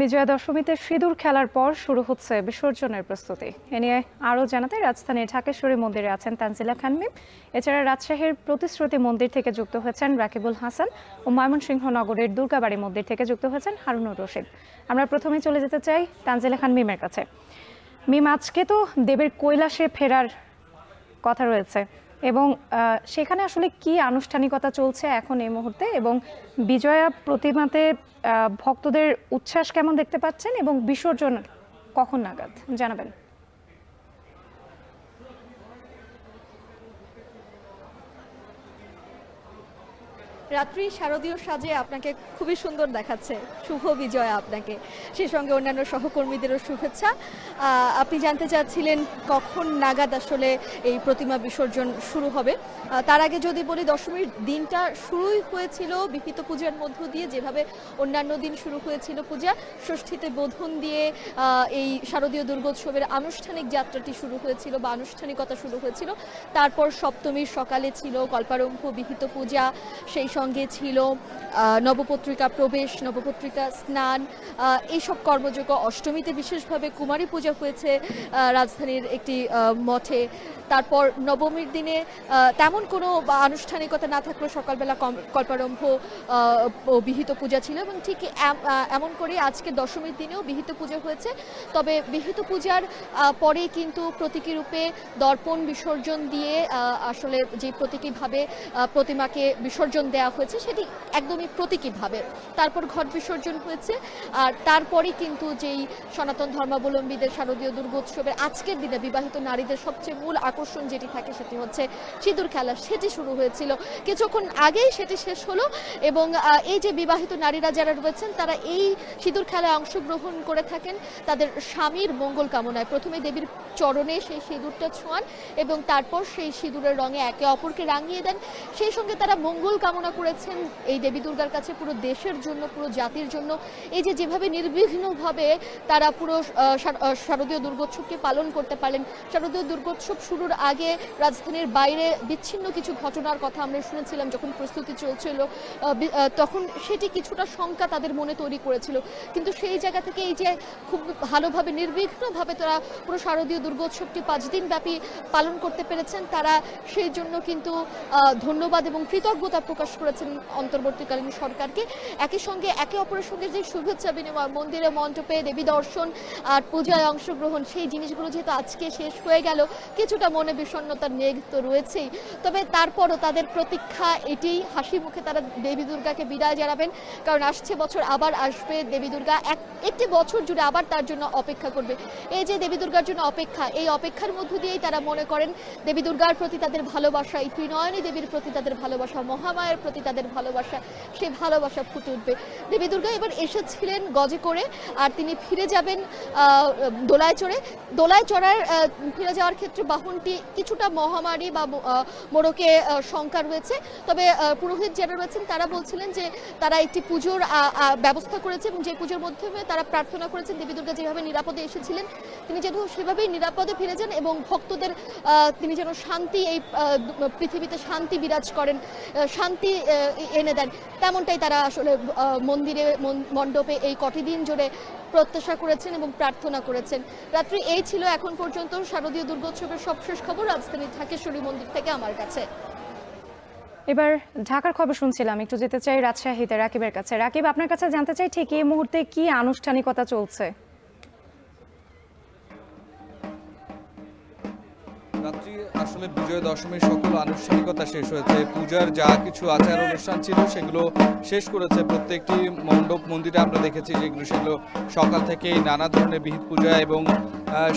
বিজয়া দশমীতে সিঁদুর খেলার পর শুরু হচ্ছে বিসর্জনের প্রস্তুতি। এ নিয়ে আরও জানাতে রাজধানীর ঢাকেশ্বরী মন্দিরে আছেন তানজিলা খান মিম। এছাড়া রাজশাহীর প্রতিশ্রুতি মন্দির থেকে যুক্ত হয়েছেন রাকিবুল হাসান ও ময়মনসিংহ নগরের দুর্গাবাড়ি মন্দির থেকে যুক্ত হয়েছেন হারুনুর রশিদ। আমরা প্রথমেই চলে যেতে চাই তানজিলা খান মিমের কাছে। মিম, আজকে তো দেবের কৈলাসে ফেরার কথা রয়েছে এবং সেখানে আসলে কি আনুষ্ঠানিকতা চলছে এখন এই মুহূর্তে, এবং বিজয়া প্রতিমাতে ভক্তদের উচ্ছ্বাস কেমন দেখতে পাচ্ছেন এবং বিসর্জন কখন নাগাদ জানাবেন? রাত্রি শারদীয় সাজে আপনাকে খুবই সুন্দর দেখাচ্ছে। শুভ বিজয় আপনাকে, সেই সঙ্গে অন্যান্য সহকর্মীদেরও শুভেচ্ছা। আপনি জানতে চাচ্ছিলেন কখন নাগাদ আসলে এই প্রতিমা বিসর্জন শুরু হবে। তার আগে যদি বলি, দশমীর দিনটা শুরুই হয়েছিল বিহিত পূজার মধ্য দিয়ে, যেভাবে অন্যান্য দিন শুরু হয়েছিল পূজা। ষষ্ঠীতে বোধন দিয়ে এই শারদীয় দুর্গোৎসবের আনুষ্ঠানিক যাত্রাটি শুরু হয়েছিল বা আনুষ্ঠানিকতা শুরু হয়েছিল। তারপর সপ্তমীর সকালে ছিল কল্পারম্ভ, বিহিত পূজা, সেই সঙ্গে ছিল নবপত্রিকা প্রবেশ, নবপত্রিকা স্নান, এইসব কর্মযোগ্য। অষ্টমীতে বিশেষভাবে কুমারী পূজা হয়েছে রাজধানীর একটি মঠে। তারপর নবমীর দিনে তেমন কোনো আনুষ্ঠানিকতা না থাকলেও সকালবেলা কল্পারম্ভ ও বিহিত পূজা ছিল, এবং ঠিক এমন করে আজকে দশমীর দিনেও বিহিত পূজা হয়েছে। তবে বিহিত পূজার পরে কিন্তু প্রতীকী রূপে দর্পণ বিসর্জন দিয়ে আসলে যে প্রতীকীভাবে প্রতিমাকে বিসর্জন দেওয়া হয়েছে সেটি একদমই প্রতীকীভাবে। তারপর ঘট বিসর্জন হয়েছে, আর তারপরে কিন্তু যেই সনাতন ধর্মাবলম্বীদের শারদীয় দুর্গোৎসবের আজকের দিনে বিবাহিত নারীদের সবচেয়ে মূল আকর্ষণ যেটি থাকে সেটি হচ্ছে সিঁদুর খেলা। সেটি শুরু হয়েছিল কিছুক্ষণ আগেই, সেটি শেষ হলো। এবং এই যে বিবাহিত নারীরা যারা রয়েছেন তারা এই সিঁদুর খেলায় অংশগ্রহণ করে থাকেন তাদের স্বামীর মঙ্গল কামনায়। প্রথমে দেবীর চরণে সেই সিঁদুরটা ছোঁয়ান এবং তারপর সেই সিঁদুরের রঙে একে অপরকে রাঙিয়ে দেন। সেই সঙ্গে তারা মঙ্গল কামনা করেছেন এই দেবী দুর্গার কাছে পুরো দেশের জন্য, পুরো জাতির জন্য। এই যে যেভাবে নির্বিঘ্নভাবে তারা পুরো শারদীয় দুর্গোৎসবকে পালন করতে পারলেন। শারদীয় দুর্গোৎসব শুরুর আগে রাজধানীর বাইরে বিচ্ছিন্ন কিছু ঘটনার কথা আমরা শুনেছিলাম যখন প্রস্তুতি চলছিল, তখন সেটি কিছুটা শঙ্কা তাদের মনে তৈরি করেছিল। কিন্তু সেই জায়গা থেকে এই যে খুব ভালোভাবে নির্বিঘ্নভাবে তারা পুরো শারদীয় দুর্গোৎসবটি 5 দিন ব্যাপী পালন করতে পেরেছেন, তারা সেই জন্য কিন্তু ধন্যবাদ এবং কৃতজ্ঞতা প্রকাশ করেছেন অন্তর্বর্তীকালীন সরকারকে। একই সঙ্গে একে অপরের সঙ্গে যে শুভেচ্ছা বিনিময়, মন্দিরে মণ্ডপে দেবী দর্শন আর পূজায় অংশগ্রহণ, সেই জিনিসগুলো যেহেতু আজকে শেষ হয়ে গেল, কিছুটা মনে বিষণ্ণতার মেঘ তো রয়েছেই। তবে তারপরও তাদের প্রতীক্ষা এটি, হাসি মুখে তারা দেবী দুর্গাকে বিদায় জানাবেন। কারণ আসছে বছর আবার আসবে দেবী দুর্গা, একটি বছর জুড়ে আবার তার জন্য অপেক্ষা করবে। এই যে দেবী দুর্গার জন্য অপেক্ষা, এই অপেক্ষার মধ্য দিয়েই তারা মনে করেন দেবী দুর্গার প্রতি তাদের ভালোবাসা, এই ত্রিনয়নী দেবীর প্রতি তাদের ভালোবাসা, মহামায়ের প্রতি তাদের ভালোবাসা, সেই ভালোবাসা ফুটে উঠবে। দেবী দুর্গা এবার এসেছিলেন গজে করে, আর তিনি ফিরে যাবেন দোলায় চড়ে। দোলায় চড়ার ফিরে যাওয়ার ক্ষেত্রে বাহনটি কিছুটা মহামারী বা মোড়কে শঙ্কা রয়েছে। তবে পুরোহিত যারা রয়েছেন তারা বলছিলেন যে তারা একটি পুজোর ব্যবস্থা করেছে, এবং যে পুজোর মাধ্যমে তারা প্রার্থনা করেছেন দেবী দুর্গা যেভাবে নিরাপদে এসেছিলেন তিনি যেন সেভাবেই নিরাপদে ফিরে যান, এবং ভক্তদের তিনি যেন শান্তি, এই পৃথিবীতে শান্তি বিরাজ করেন, শান্তি এনে দেন, তেমনটাই তারা আসলে মন্দিরে মণ্ডপে এই কটি দিন জুড়ে প্রত্যাশা করেছেন এবং প্রার্থনা করেছেন। রাত্রি এই ছিল এখন পর্যন্ত শারদীয় দুর্গোৎসবের সবশেষ খবর রাজধানীর ঢাকেশ্বরী মন্দির থেকে আমার কাছে। এবার ঢাকার খবর শুনছিলাম, একটু যেতে চাই রাজশাহীতে রাকিবের কাছে। রাকিব, আপনার কাছে জানতে চাই ঠিক এই মুহূর্তে কি আনুষ্ঠানিকতা চলছে? রাত্রি আসলে বিজয়া দশমীর সকল আনুষ্ঠানিকতা শেষ হয়েছে। পূজার যা কিছু আচার অনুষ্ঠান ছিল সেগুলো শেষ করেছে প্রত্যেকটি মণ্ডপ মন্দিরে। আমরা দেখেছি যেগুলো সেগুলো সকাল থেকেই নানা ধরনের বিহিত পূজা এবং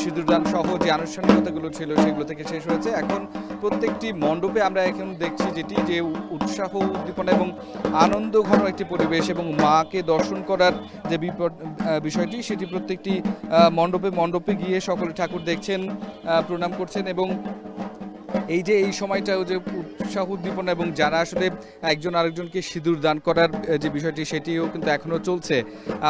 সিঁদুরদান সহ যে আনুষ্ঠানিকতাগুলো ছিল সেগুলো থেকে শেষ হয়েছে। এখন প্রত্যেকটি মণ্ডপে আমরা এখন দেখছি যেটি যে উৎসাহ, উদ্দীপনা এবং আনন্দ ঘন একটি পরিবেশ, এবং মাকে দর্শন করার যে বিষয়টি সেটি প্রত্যেকটি মণ্ডপে মণ্ডপে গিয়ে সকলে ঠাকুর দেখছেন, প্রণাম করছেন। এবং এই যে এই সময়টাও যে উৎসাহ উদ্দীপনা এবং যারা আসলে একজন আরেকজনকে সিঁদুর দান করার যে বিষয়টি সেটিও কিন্তু এখনও চলছে।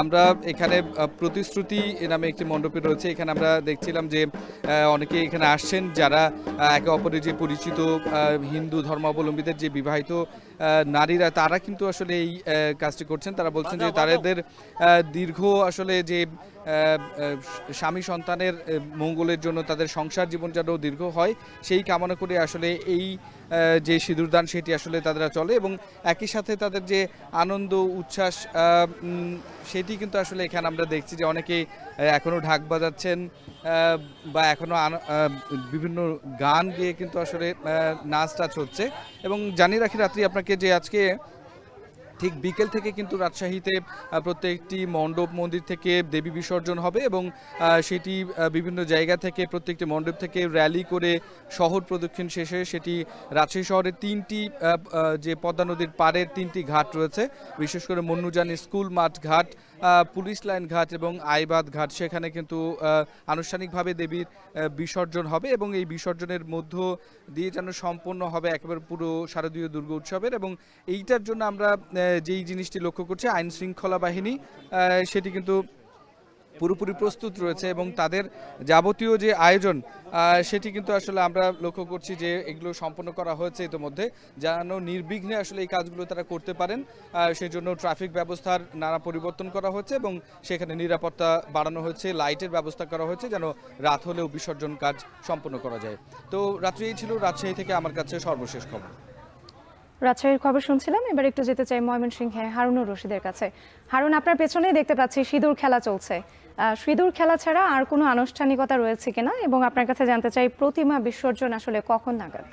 আমরা এখানে প্রতিশ্রুতি নামে একটি মণ্ডপে রয়েছে, এখানে আমরা দেখছিলাম যে অনেকে এখানে আসছেন যারা একে অপরের যে পরিচিত হিন্দু ধর্মাবলম্বীদের যে বিবাহিত নারীরা তারা কিন্তু আসলে এই কাজটি করছেন। তারা বলছেন যে তাদের দীর্ঘ আসলে যে স্বামী সন্তানের মঙ্গলের জন্য তাদের সংসার জীবন যেন দীর্ঘ হয় সেই কামনা করে আসলে এই যে সিঁদুরদান সেটি আসলে তারা চলে এবং একই সাথে তাদের যে আনন্দ উচ্ছ্বাস সেটি কিন্তু আসলে এখানে আমরা দেখছি যে অনেকেই এখনও ঢাক বাজাচ্ছেন বা এখনও বিভিন্ন গান গেয়ে কিন্তু আসলে নাচ টাচ হচ্ছে। এবং জানিয়ে রাখি রাত্রি আপনাকে যে আজকে ঠিক বিকেল থেকে কিন্তু রাজশাহীতে প্রত্যেকটি মণ্ডপ মন্দির থেকে দেবী বিসর্জন হবে এবং সেটি বিভিন্ন জায়গা থেকে প্রত্যেকটি মণ্ডপ থেকে র্যালি করে শহর প্রদক্ষিণ শেষে সেটি রাজশাহী শহরের তিনটি যে পদ্মা নদীর পাড়ের তিনটি ঘাট রয়েছে, বিশেষ করে মন্নুজানি স্কুল মাঠ ঘাট, পুলিশ লাইন ঘাট এবং আইবাদ ঘাট, সেখানে কিন্তু আনুষ্ঠানিকভাবে দেবীর বিসর্জন হবে এবং এই বিসর্জনের মধ্য দিয়ে যেন সম্পন্ন হবে একেবারে পুরো শারদীয় দুর্গা উৎসবের। এবং এইটার জন্য আমরা যেই জিনিসটি লক্ষ্য করছি, আইন শৃঙ্খলা বাহিনী সেটি কিন্তু পুরোপুরি প্রস্তুত রয়েছে এবং তাদের যাবতীয় যে আয়োজন সেটি কিন্তু আসলে আমরা লক্ষ্য করছি যে এগুলো সম্পন্ন করা হয়েছে ইতিমধ্যে, যেন নির্বিঘ্নে আসলে এই কাজগুলো তারা করতে পারেন। সেই জন্য ট্রাফিক ব্যবস্থার নানা পরিবর্তন করা হয়েছে এবং সেখানে নিরাপত্তা বাড়ানো হয়েছে, লাইটের ব্যবস্থা করা হয়েছে যেন রাত হলেও বিসর্জন কাজ সম্পন্ন করা যায়। তো রাত্রি এই ছিল রাজশাহী থেকে আমার কাছে সর্বশেষ খবর। রাজশাহীর খবর শুনছিলাম, এবার একটু যেতে চাই ময়মনসিংহে হারুনুর রশিদের কাছে। হারুন, আপনার পেছনেই দেখতে পাচ্ছি সিঁদুর খেলা চলছে। সিঁদুর খেলা ছাড়া আর কোনো আনুষ্ঠানিকতা রয়েছে কিনা, এবং আপনার কাছে জানতে চাই প্রতিমা বিসর্জন আসলে কখন নাগাদ?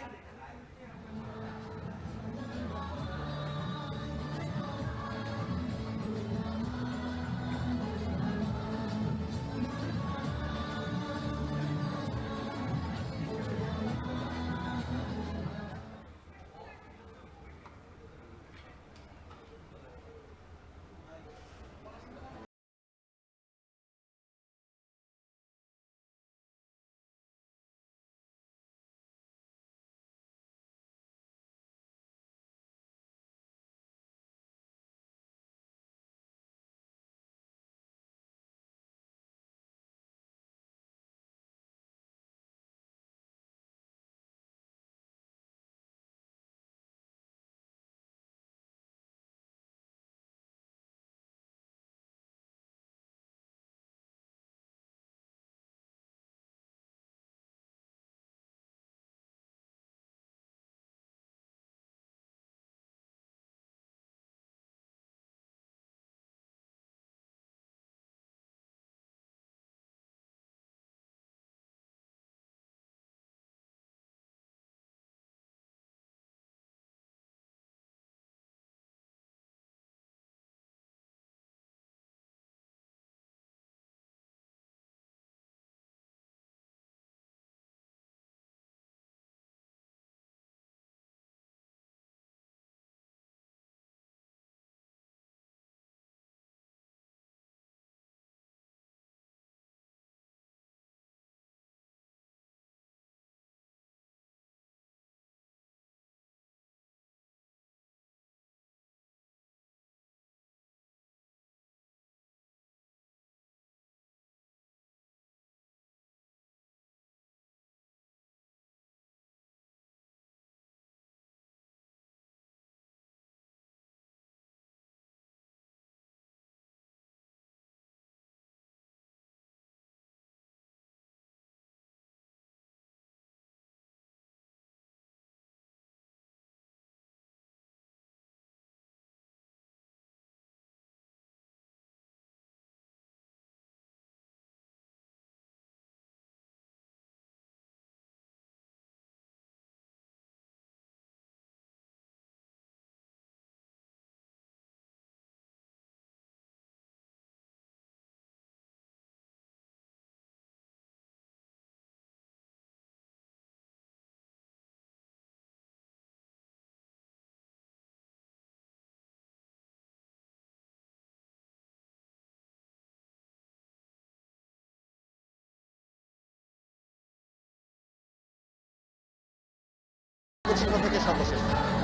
থেকে সর্বশেষ।